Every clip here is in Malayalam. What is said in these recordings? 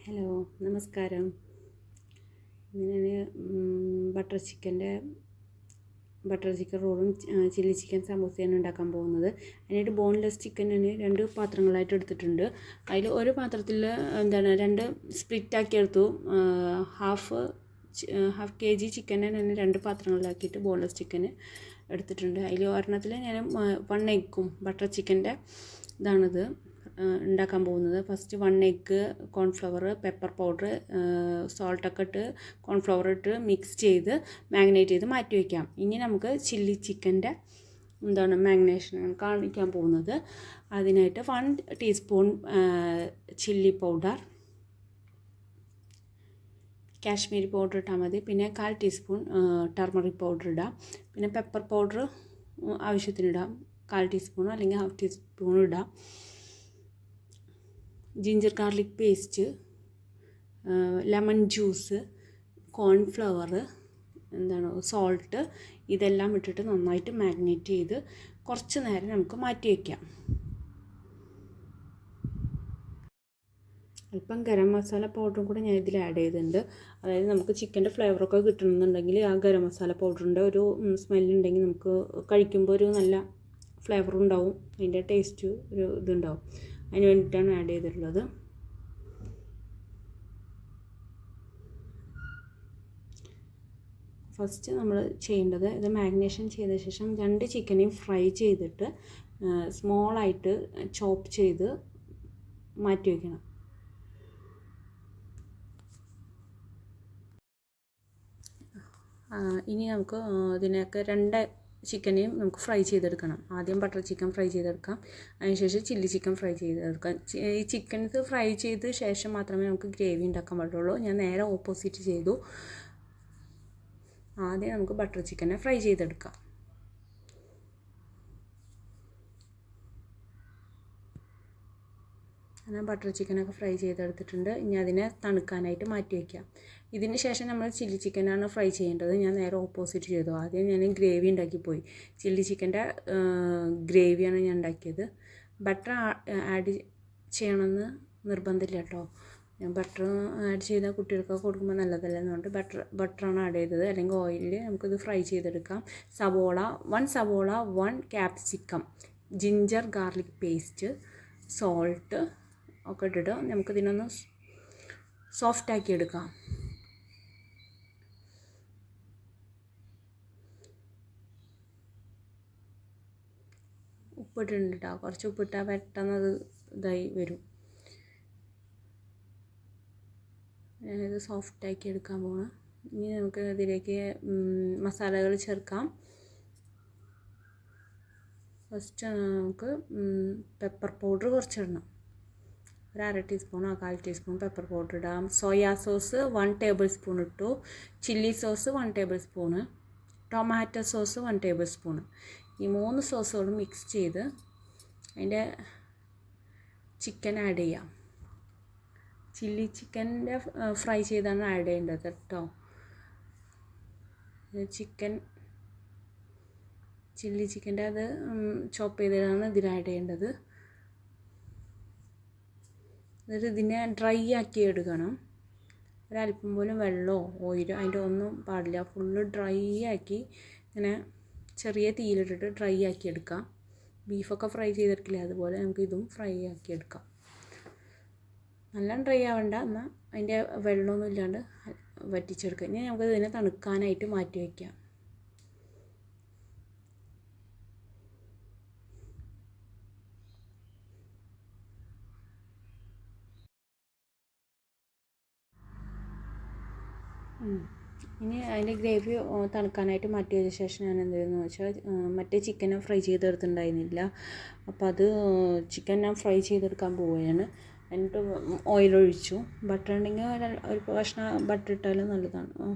ഹലോ, നമസ്കാരം. ഇന്ന് ഞാൻ ബട്ടർ ചിക്കൻ റോളും ചില്ലി ചിക്കൻ സമൂസയാണ് ഉണ്ടാക്കാൻ പോകുന്നത്. അതിനായിട്ട് ബോൺലെസ് ചിക്കൻ ഞാൻ 2 പാത്രങ്ങളായിട്ട് എടുത്തിട്ടുണ്ട്. അതിൽ ഒരു പാത്രത്തിൽ 2 സ്പ്ലിറ്റാക്കി എടുത്തു. ഹാഫ് kg ചിക്കനെ ഞാൻ 2 പാത്രങ്ങളിലാക്കിയിട്ട് ബോൺലെസ് ചിക്കൻ എടുത്തിട്ടുണ്ട്. അതിൽ ഒരെണ്ണത്തിൽ ഞാൻ 1 എഗ്ഗും ബട്ടർ ചിക്കൻ്റെ ഇതാണിത് ഉണ്ടാക്കാൻ പോകുന്നത്. First 1 egg, cornflour, pepper powder, സോൾട്ടൊക്കെ ഇട്ട് കോൺഫ്ലവർ ഇട്ട് മിക്സ് ചെയ്ത് മാഗ്നേറ്റ് ചെയ്ത് മാറ്റി വയ്ക്കാം. ഇനി നമുക്ക് ചില്ലി ചിക്കൻ്റെ മാഗ്നേഷനാണ് കാണിക്കാൻ പോകുന്നത്. അതിനായിട്ട് 1 teaspoon chilli powder, Kashmiri powder ഇട്ടാൽ മതി. പിന്നെ 1/4 ടീസ്പൂൺ ടർമറിക് പൗഡർ ഇടാം. പിന്നെ പെപ്പർ പൗഡർ ആവശ്യത്തിനിടാം. 1/4 ടീസ്പൂണോ അല്ലെങ്കിൽ 1/2 ടീസ്പൂണോ ഇടാം. Ginger garlic paste, lemon juice, cornflour, salt, ഇതെല്ലാം ഇട്ടിട്ട് നന്നായിട്ട് മാഗ്നേറ്റ് ചെയ്ത് കുറച്ച് നേരം നമുക്ക് മാറ്റി വയ്ക്കാം. അല്പം ഗരം മസാല പൗഡറും കൂടെ ഞാൻ ഇതിൽ ആഡ് ചെയ്തിട്ടുണ്ട്. അതായത് നമുക്ക് ചിക്കൻ്റെ ഫ്ലേവറൊക്കെ കിട്ടണമെന്നുണ്ടെങ്കിൽ ആ ഗരം മസാല പൗഡറിൻ്റെ ഒരു സ്മെല്ലുണ്ടെങ്കിൽ നമുക്ക് കഴിക്കുമ്പോൾ ഒരു നല്ല ഫ്ലേവറും ഉണ്ടാവും, അതിൻ്റെ ടേസ്റ്റ് ഒരു ഇതുണ്ടാവും. അതിന് വേണ്ടിയിട്ടാണ് ആഡ് ചെയ്തിട്ടുള്ളത്. ഫസ്റ്റ് നമ്മൾ ചെയ്യേണ്ടത്, ഇത് മാഗ്നേഷൻ ചെയ്ത ശേഷം 2 ചിക്കനെയും ഫ്രൈ ചെയ്തിട്ട് സ്മോളായിട്ട് ചോപ്പ് ചെയ്ത് മാറ്റി വയ്ക്കണം. ഇനി നമുക്ക് ഇതിനൊക്കെ 2 ചിക്കനെയും നമുക്ക് ഫ്രൈ ചെയ്തെടുക്കണം. ആദ്യം ബട്ടർ ചിക്കൻ ഫ്രൈ ചെയ്തെടുക്കാം, അതിനുശേഷം ചില്ലി ചിക്കൻ ഫ്രൈ ചെയ്തെടുക്കാം. ഈ ചിക്കൻസ് ഫ്രൈ ചെയ്ത ശേഷം മാത്രമേ നമുക്ക് ഗ്രേവി ഉണ്ടാക്കാൻ പാടുള്ളൂ. ഞാൻ നേരെ ഓപ്പോസിറ്റ് ചെയ്തു. ആദ്യം നമുക്ക് ബട്ടർ ചിക്കനെ ഫ്രൈ ചെയ്തെടുക്കാം. ഞാൻ ബട്ടർ ചിക്കനൊക്കെ ഫ്രൈ ചെയ്തെടുത്തിട്ടുണ്ട്. ഇനി അതിനെ തണുക്കാനായിട്ട് മാറ്റി വയ്ക്കാം. ഇതിന് ശേഷം നമ്മൾ ചില്ലി ചിക്കനാണ് ഫ്രൈ ചെയ്യേണ്ടത്. ഞാൻ നേരെ ഓപ്പോസിറ്റ് ചെയ്തു. ആദ്യം ഞാൻ ഗ്രേവി ഉണ്ടാക്കിപ്പോയി. ചില്ലി ചിക്കൻ്റെ ഗ്രേവിയാണ് ഞാൻ ഉണ്ടാക്കിയത്. ബട്ടർ ആഡ് ചെയ്യണമെന്ന് നിർബന്ധമില്ല കേട്ടോ. ഞാൻ ബട്ടർ ആഡ് ചെയ്താൽ കുട്ടികൾക്കൊക്കെ കൊടുക്കുമ്പോൾ നല്ലതല്ല എന്നുകൊണ്ട് ബട്ടറാണ് ആഡ് ചെയ്തത്. അല്ലെങ്കിൽ ഓയിലിൽ നമുക്കിത് ഫ്രൈ ചെയ്തെടുക്കാം. 1 സവോള, 1 capsicum, ginger garlic paste, salt ഒക്കെ ഇട്ടിട്ട് നമുക്കിതിനൊന്ന് സോഫ്റ്റാക്കി എടുക്കാം. ഉപ്പിട്ടുണ്ട് കേട്ടോ. കുറച്ച് ഉപ്പിട്ടാൽ പെട്ടെന്ന് അത് ഇതായി വരും. ഞാനിത് സോഫ്റ്റാക്കി എടുക്കാൻ പോകണം. ഇനി നമുക്ക് ഇതിലേക്ക് മസാലകൾ ചേർക്കാം. ഫസ്റ്റ് നമുക്ക് പെപ്പർ പൗഡർ കുറച്ചിടണം. 1/2 ടീസ്പൂണോ 1/4 ടീസ്പൂൺ പെപ്പർ പൗഡർ ഇടാം. സോയാ സോസ് 1 ടേബിൾ സ്പൂൺ ഇട്ടു. Chilli sauce 1 tablespoon. Tomato sauce 1 tablespoon. ഈ 3 സോസുകളും മിക്സ് ചെയ്ത് അതിൻ്റെ ചിക്കൻ ആഡ് ചെയ്യാം. ചില്ലി ചിക്കൻ്റെ ഫ്രൈ ചെയ്താണ് ആഡ് ചെയ്യേണ്ടത് കേട്ടോ. ചില്ലി ചിക്കൻ്റെ അത് ചോപ്പ് ചെയ്തതാണ് ഇതിൽ ആഡ് ചെയ്യേണ്ടത്. എന്നിട്ട് ഇതിനെ ഡ്രൈ ആക്കി എടുക്കണം. ഒരല്പം പോലും വെള്ളമോ ഓയിലോ അതിൻ്റെ ഒന്നും പാടില്ല. ഫുള്ള് ഡ്രൈ ആക്കി ഇങ്ങനെ ചെറിയ തീയിലിട്ടിട്ട് ഡ്രൈ ആക്കി എടുക്കാം. ബീഫൊക്കെ ഫ്രൈ ചെയ്തെടുക്കില്ലേ, അതുപോലെ നമുക്ക് ഇതും ഫ്രൈ ആക്കി എടുക്കാം. നല്ല ഡ്രൈ ആവണ്ട, എന്നാൽ അതിൻ്റെ വെള്ളമൊന്നും ഇല്ലാണ്ട് വറ്റിച്ചെടുക്കുക. ഇനി നമുക്ക് ഇതിനെ തണുക്കാനായിട്ട് മാറ്റി വയ്ക്കാം. ഇനി അതിൻ്റെ ഗ്രേവി തണുക്കാനായിട്ട് മാറ്റി വെച്ച ശേഷം ഞാൻ എന്ത് ചെയ്തെന്ന് വെച്ചാൽ മറ്റേ ചിക്കനെ ഫ്രൈ ചെയ്തെടുത്തിട്ടുണ്ടായിരുന്നില്ല. അപ്പോൾ അത് ചിക്കൻ ഞാൻ ഫ്രൈ ചെയ്തെടുക്കാൻ പോവുകയാണ്. എന്നിട്ട് ഓയിൽ ഒഴിച്ചു. ബട്ടർ ഉണ്ടെങ്കിൽ ഒരു കഷ്ണം ബട്ടർ ഇട്ടാലും നല്ലതാണ്.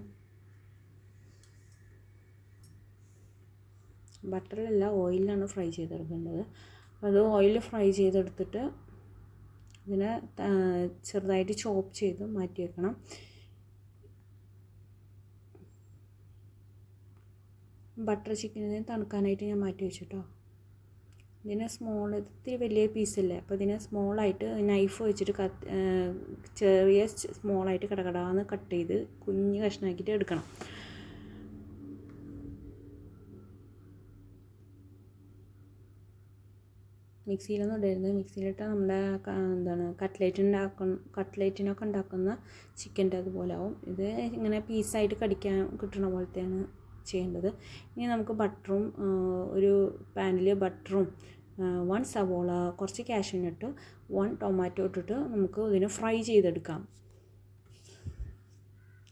ബട്ടറിലല്ല, ഓയിലാണ് ഫ്രൈ ചെയ്തെടുക്കേണ്ടത്. അത് ഓയിൽ ഫ്രൈ ചെയ്തെടുത്തിട്ട് ഇതിനെ ചെറുതായിട്ട് ചോപ്പ് ചെയ്ത് മാറ്റി വെക്കണം. ബട്ടർ ചിക്കനിനെ തണുക്കാനായിട്ട് ഞാൻ മാറ്റി വെച്ചിട്ടോ. ഇതിനെ ഇത്തിരി വലിയ പീസല്ലേ, അപ്പോൾ ഇതിനെ സ്മോളായിട്ട് നൈഫ് വെച്ചിട്ട് ചെറിയ സ്മോളായിട്ട് കടകടാന്ന് കട്ട് ചെയ്ത് കുഞ്ഞ് കഷ്ണമാക്കിയിട്ട് എടുക്കണം. മിക്സിയിലൊന്നും ഇടരുത്. മിക്സിയിലിട്ടാൽ നമ്മുടെ കട്ട്ലേറ്റിനൊക്കെ ഉണ്ടാക്കുന്ന ചിക്കൻ്റെ അതുപോലെ ആവും. ഇത് ഇങ്ങനെ പീസായിട്ട് കടിക്കാൻ കിട്ടുന്ന പോലത്തെയാണ് ചെയ്യേണ്ടത്. ഇനി നമുക്ക് ബട്ടറും ഒരു പാനിൽ ബട്ടറും 1 സവോള, കുറച്ച് കാഷ്യൂനട്ട്, 1 ടൊമാറ്റോ ഇട്ടിട്ട് നമുക്ക് ഇതിനെ ഫ്രൈ ചെയ്തെടുക്കാം.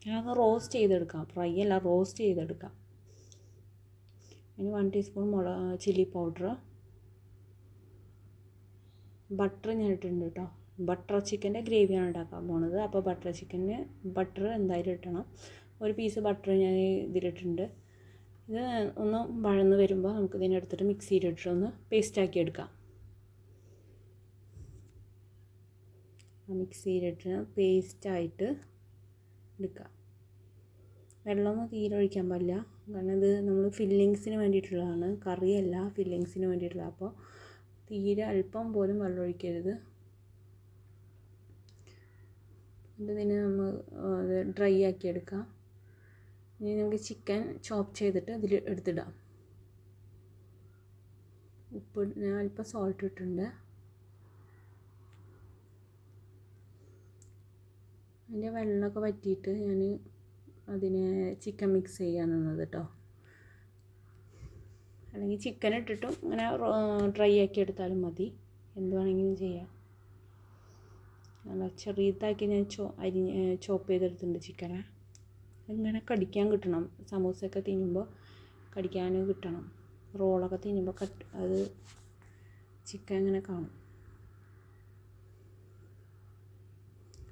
ഞാനൊന്ന് റോസ്റ്റ് ചെയ്തെടുക്കാം, ഫ്രൈ അല്ല റോസ്റ്റ് ചെയ്തെടുക്കാം. ഇനി 1 ടീസ്പൂൺ ചില്ലി പൗഡർ, ബട്ടർ ഞാൻ ഇട്ടിട്ടുണ്ട് കേട്ടോ. ബട്ടർ ചിക്കൻ്റെ ഗ്രേവിയാണ് ഉണ്ടാക്കാൻ പോണത്. അപ്പോൾ ബട്ടർ എന്തായാലും ഇട്ടണം. ഒരു പീസ് ബട്ടർ ഞാൻ ഇതിലിട്ടുണ്ട്. ഇത് ഒന്ന് വഴന്ന് വരുമ്പോൾ നമുക്ക് ഇതിനെടുത്തിട്ട് മിക്സിയിലിട്ടിട്ട് ഒന്ന് പേസ്റ്റാക്കി എടുക്കാം. മിക്സിയിലിട്ട് പേസ്റ്റായിട്ട് എടുക്കാം. വെള്ളമൊന്നും തീരെ ഒഴിക്കാൻ പാടില്ല, കാരണം ഇത് നമ്മൾ ഫില്ലിങ്സിന് വേണ്ടിയിട്ടുള്ളതാണ്, കറിയല്ല, ഫില്ലിങ്സിന് വേണ്ടിയിട്ടുള്ള. അപ്പോൾ തീരെ അല്പം പോലും വെള്ളം ഒഴിക്കരുത്. ഇതിനെ നമ്മൾ ഡ്രൈ ആക്കി എടുക്കാം. ഇനി നമുക്ക് ചിക്കൻ ചോപ്പ് ചെയ്തിട്ട് ഇതിൽ എടുത്തിടാം. ഞാൻ അല്പം സോൾട്ട് ഇട്ടിട്ടുണ്ട്. അതിൻ്റെ വെള്ളമൊക്കെ വറ്റിയിട്ട് ഞാൻ അതിനെ ചിക്കൻ മിക്സ് ചെയ്യാൻ നിന്നത് കേട്ടോ. അല്ലെങ്കിൽ ചിക്കൻ ഇട്ടിട്ടും ഇങ്ങനെ ഡ്രൈ ആക്കി എടുത്താലും മതി, എന്ത് വേണമെങ്കിലും ചെയ്യാം. നല്ല ചെറിയതാക്കി ഞാൻ ചോപ്പ് ചെയ്തെടുത്തിട്ടുണ്ട് ചിക്കനെ. ഇങ്ങനെ കടിക്കാൻ കിട്ടണം, സമൂസയൊക്കെ തിന്നുമ്പോൾ കടിക്കാനും കിട്ടണം. റോളൊക്കെ തിന്നുമ്പോൾ അത് ചിക്കൻ ഇങ്ങനെ കാണും.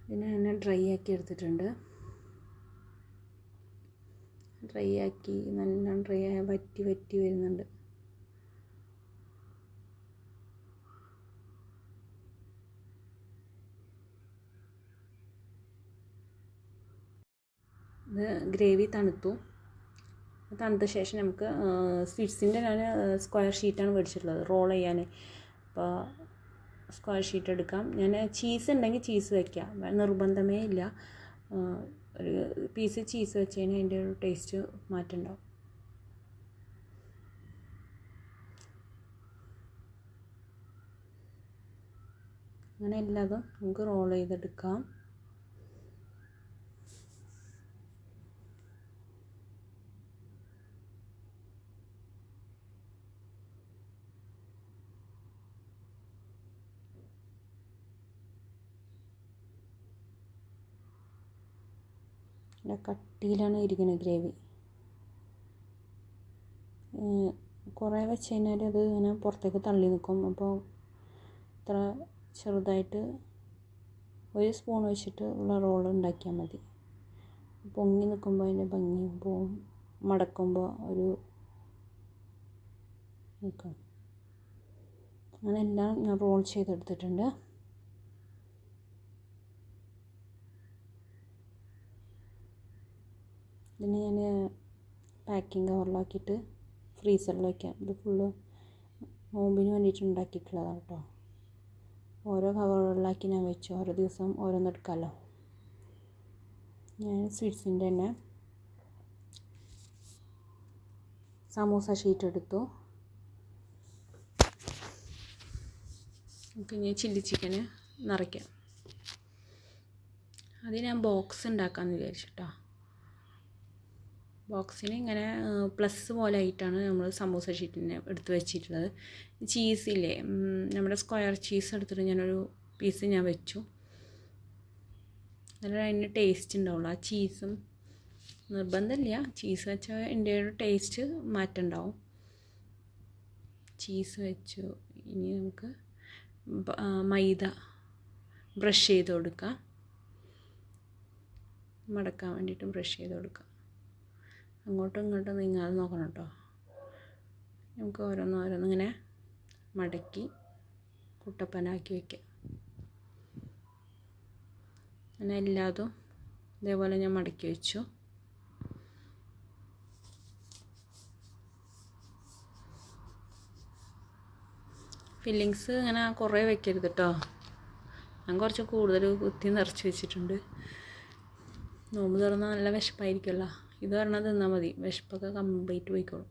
പിന്നെ ഞാൻ ഡ്രൈ ആക്കി എടുത്തിട്ടുണ്ട്. ഡ്രൈ ആക്കി നല്ല ഡ്രൈ ആയി വറ്റി വരുന്നുണ്ട്. ഇത് ഗ്രേവി തണുത്ത ശേഷം നമുക്ക് സ്വീറ്റ്സിൻ്റെ ഞാൻ സ്ക്വയർ ഷീറ്റാണ് മേടിച്ചിട്ടുള്ളത് റോൾ ചെയ്യാൻ. അപ്പോൾ സ്ക്വയർ ഷീറ്റ് എടുക്കാം. ഞാൻ ചീസ് ഉണ്ടെങ്കിൽ ചീസ് വയ്ക്കാം, നിർബന്ധമേ ഇല്ല. ഒരു പീസ് ചീസ് വെച്ച് കഴിഞ്ഞാൽ അതിൻ്റെ ഒരു ടേസ്റ്റ് മാറ്റമുണ്ടാവും. അങ്ങനെ എല്ലാതും നമുക്ക് റോൾ ചെയ്തെടുക്കാം. കട്ടിയിലാണ് ഇരിക്കുന്നത് ഗ്രേവി. കുറേ വെച്ച് കഴിഞ്ഞാൽ അത് ഇങ്ങനെ പുറത്തേക്ക് തള്ളി നിൽക്കും. അപ്പോൾ ഇത്ര ചെറുതായിട്ട് 1 സ്പൂൺ വെച്ചിട്ട് ഉള്ള റോൾ ഉണ്ടാക്കിയാൽ മതി. പൊങ്ങി നിൽക്കുമ്പോൾ അതിൻ്റെ ഭംഗിയും പോവും, മടക്കുമ്പോൾ ഒരു നിൽക്കും. അങ്ങനെ എല്ലാം ഞാൻ റോൾ ചെയ്തെടുത്തിട്ടുണ്ട്. ഇതിന് ഞാൻ പാക്കിംഗ് കവറിലാക്കിയിട്ട് ഫ്രീസറിൽ വയ്ക്കാം. ഇത് ഫുള്ള് നോമ്പിന് വേണ്ടിയിട്ട് ഉണ്ടാക്കിയിട്ടുള്ളതാണ് കേട്ടോ. ഓരോ കവറുകളിലാക്കി ഞാൻ വെച്ചു, ഓരോ ദിവസം ഓരോന്നെടുക്കാമല്ലോ. ഞാൻ സ്വീറ്റ്സിൻ്റെ തന്നെ സമൂസ ഷീറ്റ് എടുത്തു. പിന്നെ ചില്ലി ചിക്കന് നിറയ്ക്കാം. അത് ഞാൻ ബോക്സ് ഉണ്ടാക്കാമെന്ന് വിചാരിച്ചിട്ടോ. ബോക്സിന് ഇങ്ങനെ പ്ലസ് പോലെ ആയിട്ടാണ് നമ്മൾ സമൂസ ഷീറ്റിനെ എടുത്ത് വെച്ചിട്ടുള്ളത്. ചീസില്ലേ, നമ്മുടെ സ്ക്വയർ ചീസ് എടുത്തിട്ട് ഞാനൊരു പീസ് ഞാൻ വെച്ചു. നല്ല അതിൻ്റെ ടേസ്റ്റ് ഉണ്ടാവുള്ളൂ. ആ ചീസും നിർബന്ധമില്ല, ചീസ് വെച്ചാൽ അതിൻ്റെ ഒരു ടേസ്റ്റ് മാറ്റം ഉണ്ടാവും. ചീസ് വെച്ചു. ഇനി നമുക്ക് മൈദ ബ്രഷ് ചെയ്ത് കൊടുക്കാം. മടക്കാൻ വേണ്ടിയിട്ട് ബ്രഷ് ചെയ്ത് കൊടുക്കാം. അങ്ങോട്ടും ഇങ്ങോട്ടും നീങ്ങാതെ നോക്കണം കേട്ടോ. നമുക്ക് ഓരോന്നിങ്ങനെ മടക്കി കുട്ടപ്പനാക്കി വയ്ക്കാം. അങ്ങനെ എല്ലാതും ഇതേപോലെ ഞാൻ മടക്കി വെച്ചു. ഫില്ലിങ്സ് ഇങ്ങനെ കുറേ വെക്കരുത് കേട്ടോ. ഞാൻ കുറച്ച് കൂടുതൽ കുത്തി നിറച്ച് വെച്ചിട്ടുണ്ട്. നോമ്പ് തുറന്നാൽ നല്ല വിശപ്പായിരിക്കുമല്ലോ. ഇത് പറഞ്ഞാൽ തിന്നാൽ മതി, വിശപ്പൊക്കെ കംപ്ലീറ്റ് പോയിക്കോളും.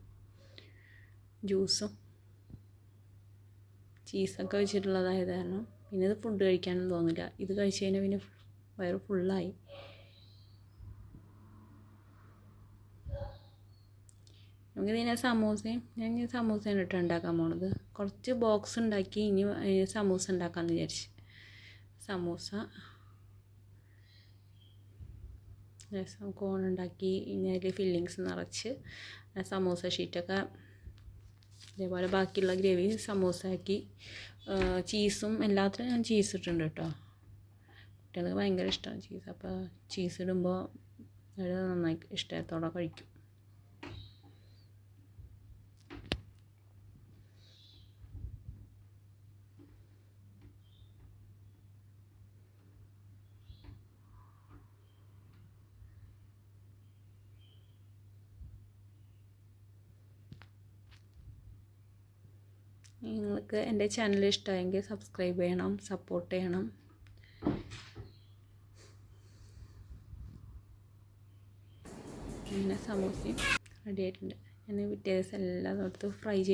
ജ്യൂസും ചീസൊക്കെ വെച്ചിട്ടുള്ളതായത് കാരണം പിന്നെ ഇത് ഫുഡ് കഴിക്കാനൊന്നും തോന്നില്ല. ഇത് കഴിച്ച് കഴിഞ്ഞാൽ പിന്നെ വയറ് ഫുള്ളായി. നമുക്കിതിനെ ഞാൻ സമൂസയാണ് കേട്ടോ ഉണ്ടാക്കാൻ പോണത്. കുറച്ച് ബോക്സ് ഉണ്ടാക്കി ഇനി സമൂസ ഉണ്ടാക്കാമെന്ന് വിചാരിച്ച്. സമൂസ കോൺ ഉണ്ടാക്കി ഇനി അതിൽ ഫില്ലിങ്സ് നിറച്ച് സമൂസ ഷീറ്റൊക്കെ അതേപോലെ ബാക്കിയുള്ള ഗ്രേവി സമൂസ ആക്കി ചീസും എല്ലാത്തിനും ഞാൻ ചീസ് ഇട്ടിട്ടുണ്ട് കേട്ടോ. കുട്ടികൾക്ക് ഭയങ്കര ഇഷ്ടമാണ് ചീസ്. അപ്പോൾ ചീസ് ഇടുമ്പോൾ അവർ നന്നായി ഇഷ്ടത്തോടെ കഴിക്കും. നിങ്ങൾക്ക് എൻ്റെ ചാനൽ ഇഷ്ടമായെങ്കിൽ സബ്സ്ക്രൈബ് ചെയ്യണം, സപ്പോർട്ട് ചെയ്യണം. അങ്ങനെ സമൂസയും റെഡി ആയിട്ടുണ്ട്. ഞാൻ പിറ്റേ ദിവസം എല്ലാം എടുത്ത് ഫ്രൈ ചെയ്ത്